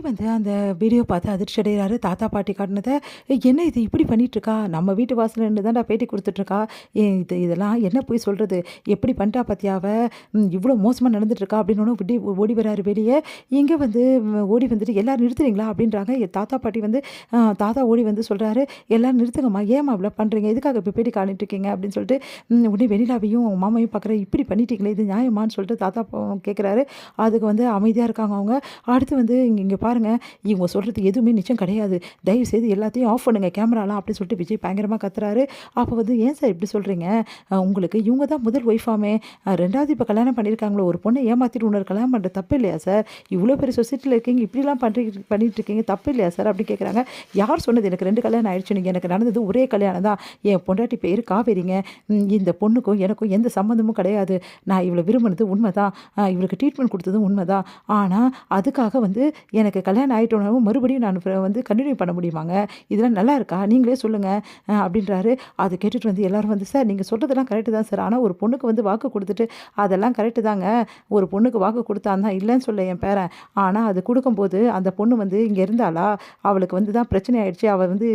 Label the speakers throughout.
Speaker 1: வந்து அந்த வீடியோ பார்த்து அதிர்ச்சி அடைகிறாரு. தாத்தா, பாட்டி காட்டுனத, என்ன இது இப்படி பண்ணிட்டுருக்கா? நம்ம வீட்டு வாசல்ல நின்னு தான்டா பேட்டி குடுத்துட்டுருக்கா. இதெல்லாம் என்ன போய் சொல்றது? எப்படி பண்ணிட்டா பாத்தியா அவ? இவ்ளோ மோசமா நடந்துட்டுருக்கா." அப்படின்னோன ஓடி வராரு வெளிய. இங்க வந்து ஓடி வந்துட்டு, "எல்லாரும் நிறுத்துறீங்களா?" அப்படின்றாங்க. தாத்தா, பாட்டி வந்து தாத்தா ஓடி வந்து சொல்றாரு, "எல்லாரும் நிறுத்துங்கம்மா. ஏம்மா இவ்ளோ பண்றீங்க? எதுக்காக இப்ப பேட்டி காட்டிட்டு இருக்கீங்க?" அப்படின்னு சொல்லிட்டு, உடனே வெண்ணிலாவையும் அவங்க மாமாவையும் பார்க்குறாரு. "இப்படி பண்ணிட்டீங்களே! இது நியாயமான்னு?" சொல்லிட்டு தாத்தா கேட்குறாரு. அதுக்கு வந்து அமைதியா இருக்காங்க அவங்க. அடுத்து வந்து இங்க இங்க பாருங்க, இவங்க சொல்றது எதுவுமே நிஜம் கிடையாது. தயவுசெய்து எல்லாத்தையும் ஆஃப் பண்ணுங்க கேமராலாம் அப்படின்னு சொல்லிட்டு விஜய் பயங்கரமா கத்துறாரு. அப்ப வந்து ஏன் சார் இப்படி சொல்றீங்க? உங்களுக்கு இவங்க தான் முதல் ஒய்ஃபாமே. 2வது இப்ப கல்யாணம் பண்ணியிருக்காங்களோ, ஒரு பொண்ண ஏமாத்திட்டு இன்னொரு கல்யாணம் பண்றது தப்பு இல்லையா சார்? இவ்ளோ பெரிய சொசைட்டில இருக்கீங்க, இப்படிலாம் பண்ணிட்டு இருக்கீங்க தப்பு இல்லையா சார்? அப்படின்னு கேட்குறாங்க. யார் சொன்னது எனக்கு 2 கல்யாணம் ஆயிடுச்சுன்னு? எனக்கு நடந்தது ஒரே கல்யாணம் தான். என் பொண்டாட்டி பேரு காவேரிங்க. இந்த பொண்ணுக்கும் எனக்கும் எந்த சம்மந்தமும் கிடையாது. நான் இவள விரும்பினது உண்மதான். இவளுக்கு ட்ரீட்மெண்ட் குடுத்ததும் உண்மதான். ஆனா, அதுக்காக வந்து எனக்கு கல்யாணம் ஆயிட்டோனாவும் மறுபடியும் நான் வந்து கன்டின்யூ பண்ண முடியுமாங்க? இதெல்லாம் நல்லா இருக்கா? நீங்களே சொல்லுங்க அப்படின்றாரு. அத கேட்டுட்டு வந்து எல்லாரும் வந்து, "சார் நீங்க சொல்றதெல்லாம் கரெக்ட்டு தான் சார். ஆனா ஒரு பொண்ணுக்கு வந்து வாக்கு குடுத்துட்டு அதெல்லாம் கரெக்ட்டு தாங்க. ஒரு பொண்ணுக்கு வாக்கு குடுத்தான் தான் இல்லன்னு சொல்லல என் பேரன். ஆனா அது குடுக்கும்போது அந்த பொண்ணு வந்து இங்க இருந்தாளா? அவளுக்கு வந்து தான் பிரச்சனை ஆயிடுச்சு. அவ வந்து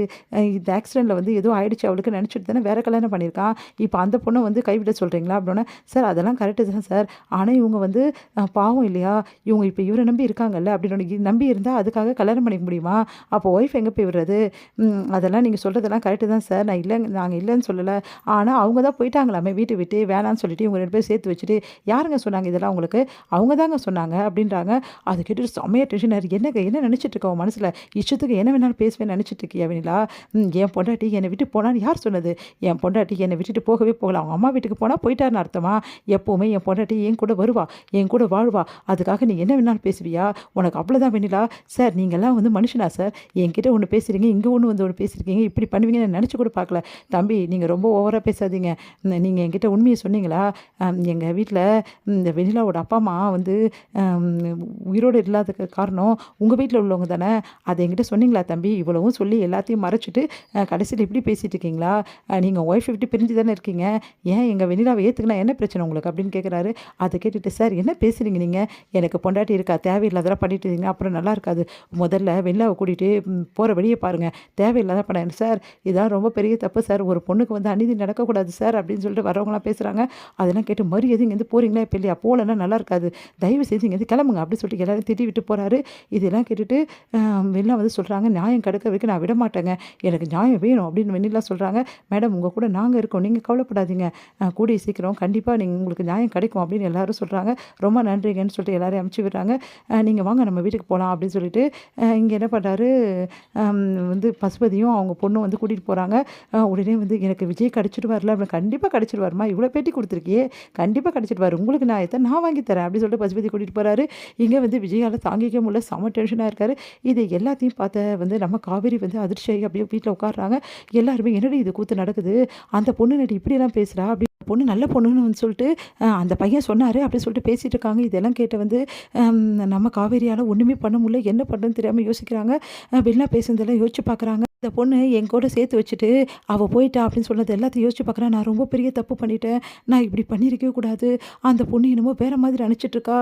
Speaker 1: இந்த ஆக்சிடென்ட்ல வந்து ஏதோ ஆயிடுச்சு அவளுக்கு நெனச்சுட்டு தானே வேற கல்யாணம் பண்ணியிருக்கான். இப்ப அந்த பொண்ண வந்து கைவிட சொல்றீங்களா?" அப்படின்னோனே, "சார் அதெல்லாம் கரெக்ட்டு தான் சார். ஆனா இவங்க வந்து பாவம் இல்லையா? இவங்க இப்ப இவர நம்பி இருக்காங்கல்ல." அப்படின்னு நம்பி இருந்தா அதுக்காக கல்யாணம் பண்ணிக்க முடியுமா? அப்போ ஒய்ஃப் எங்க போய் விடுறது? அதெல்லாம் நீங்க சொல்றதெல்லாம் கரெக்ட்டு தான் சார். நாங்க இல்லன்னு சொல்லல. ஆனா அவங்க தான் போயிட்டாங்களாமே வீட்ட விட்டு வேணான்னு சொல்லிட்டு இவங்க 2 பேரும் சேர்த்து வச்சுட்டு, யாருங்க சொன்னாங்க இதெல்லாம் உங்களுக்கு? அவங்க தாங்க சொன்னாங்க அப்படின்றாங்க. அத கேட்டுட்டு செம்மையா டென்ஷன் ஆயிரு. என்னங்க என்ன நினைச்சிட்டு இருக்க உன் மனசுல? இஷ்டத்துக்கு என்ன வேணாலும் பேசுவேன்னு நினைச்சிட்டு இருக்கியா வெண்ணிலா? என் பொண்டாட்டி என்னை விட்டு போனான்னு யார் சொன்னது? என் பொண்டாட்டி என்னை விட்டுட்டு போகவே போகல. அவங்க அம்மா வீட்டுக்கு போனா போயிட்டாருன்னு அர்த்தமா? எப்பவுமே என் பொண்டாட்டி என் கூட வருவா. என் கூட வாழ்வா. அதுக்காக நீ என்ன வேணாலும் பேசுவியா? உனக்கு அவ்வளோதான் வெண்ணிலா. சார் நீங்கலாம் வந்து மனுஷனா சார்? என்கிட்ட ஒண்ணு பேசுறீங்க, இங்க ஒண்ணு பேசியிருக்கீங்க. இப்படி பண்ணுவீங்கன்னு நான் நெனச்சு கூட பார்க்கல. தம்பி நீங்க ரொம்ப ஓவரா பேசாதீங்க. நீங்க என்கிட்ட உண்மைய சொன்னீங்களா? எங்க வீட்ல இந்த வெண்ணிலாவோட அப்பா, அம்மா வந்து அம் உயிரோட இல்லாததுக்கு காரணம் உங்க வீட்ல உள்ளவங்க தானே? அத என்கிட்ட சொன்னீங்களா தம்பி? இவ்வளவும் சொல்லி எல்லாத்தையும் மறைச்சுட்டு கடைசியில இப்படி பேசிட்டு இருக்கீங்களா? நீங்க ஒய்ஃப விட்டு பிரிஞ்சு தானே இருக்கீங்க. ஏன் எங்க வெண்ணிலாவ ஏத்துக்கினா என்ன பிரச்சனை உங்களுக்கு? அப்படின்னு கேட்குறாரு. அத கேட்டுட்டு சார் என்ன பேசுறீங்க நீங்க? எனக்கு பொண்டாட்டி இருக்கா. தேவையில்லாதெல்லாம் பண்ணிட்டு இருந்தீங்கன்னா அப்புறம் நல்லா இருக்காது. முதல்ல வெண்ணிலாவ கூட்டிட்டு போற வழிய பாருங்க. தேவையில்லாத பண்ண சார் இதான் ரொம்ப பெரிய தப்பு சார். ஒரு பொண்ணுக்கு வந்து அநீதி நடக்கக்கூடாது சார் அப்படின்னு சொல்லிட்டு வரவங்கலாம் பேசுறாங்க. அதெல்லாம் கேட்டு மரியாதை இங்கேருந்து போறீங்களா இப்ப இல்லையா? போலன்னா நல்லா இருக்காது. தயவு செய்து இங்கேருந்து கிளம்புங்க அப்படின்னு சொல்லிட்டு எல்லாரும் திட்டி விட்டு போறாரு. இதெல்லாம் கேட்டுட்டு வெண்ணிலா வந்து சொல்றாங்க, நியாயம் கிடைக்கிற வரைக்கும் நான் விடமாட்டேங்க. எனக்கு நியாயம் வேணும் அப்படின்னு வெண்ணிலா சொல்றாங்க. மேடம் உங்க கூட நாங்க இருக்கோம். நீங்க கவலைப்படாதீங்க. கூடிய சீக்கிரம் கண்டிப்பா உங்களுக்கு நியாயம் கிடைக்கும் அப்படின்னு எல்லாரும் சொல்றாங்க. ரொம்ப நன்றிங்கன்னு சொல்லிட்டு எல்லாரையும் அனுப்பிச்சு விடுறாங்க. நீங்க வாங்க நம்ம வீட்டுக்கு போலாம் அப்படின்னு சொல்லிட்டு இங்க என்ன பண்றாரு, அம் வந்து பசுபதியும் அவங்க பொண்ணும் வந்து கூட்டிட்டு போறாங்க. உடனே வந்து எனக்கு விஜய் கிடைச்சிடுவார்ல அப்படின்னு, கண்டிப்பா கிடைச்சிடுவாரும்மா. இவ்வளோ பேட்டி குடுத்துருக்கியே, கண்டிப்பா கிடைச்சிடுவாரு. உங்களுக்கு நியாயத்த நான் வாங்கி தரேன் அப்படின்னு சொல்லிட்டு பசுபதி கூட்டிட்டு போறாரு. இங்க வந்து விஜயால தாங்கிக்க முடியல. செம டென்ஷனா இருக்காரு. இது எல்லாத்தையும் பார்த்த வந்து நம்ம காவேரி வந்து அதிர்ச்சியாகி அப்படியே வீட்ல உட்கார்றாங்க. எல்லாருமே என்னடி இது கூத்து நடக்குது? அந்த பொண்ணு என்னடி இப்படியெல்லாம் பேசுறா? அப்படி பொண்ணு நல்ல பொண்ணுன்னு வந்து சொல்லிட்டு அந்த பையன் சொன்னாரு அப்படின்னு சொல்லிட்டு பேசிட்டு இருக்காங்க. இதெல்லாம் கேட்டு வந்து அம் நம்ம காவேரியால ஒண்ணுமே பண்ண முடியல. என்ன பண்றதுன்னு தெரியாம யோசிக்கிறாங்க. வெளில பேசுனதெல்லாம் யோசிச்சு பார்க்குறாங்க. இந்த பொண்ணு என் கூட சேர்த்து வச்சுட்டு அவ போயிட்டா அப்படின்னு சொன்னது எல்லாத்தையும் யோசிச்சு பார்க்குறேன். நான் ரொம்ப பெரிய தப்பு பண்ணிட்டேன். நான் இப்படி பண்ணியிருக்கவே கூடாது. அந்த பொண்ணு என்னமோ வேற மாதிரி நினச்சிட்டு இருக்கா.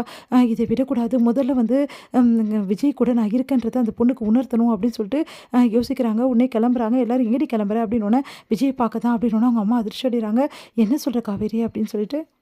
Speaker 1: இதை விடக்கூடாது. முதல்ல வந்து ம் விஜய் கூட நான் இருக்கேன்றத அந்த பொண்ணுக்கு உணர்த்தணும் அப்படின்னு சொல்லிட்டு யோசிக்கிறாங்க. உடனே கிளம்புறாங்க. எல்லாரும் எங்கடி கிளம்புற அப்படின்னோடனே, விஜய் பார்க்க தான் அப்படின்னோடனே அவங்க அம்மா அதிர்ச்சி அடைகிறாங்க. என்ன சொல்ற காவேரி அப்படின்னு சொல்லிட்டு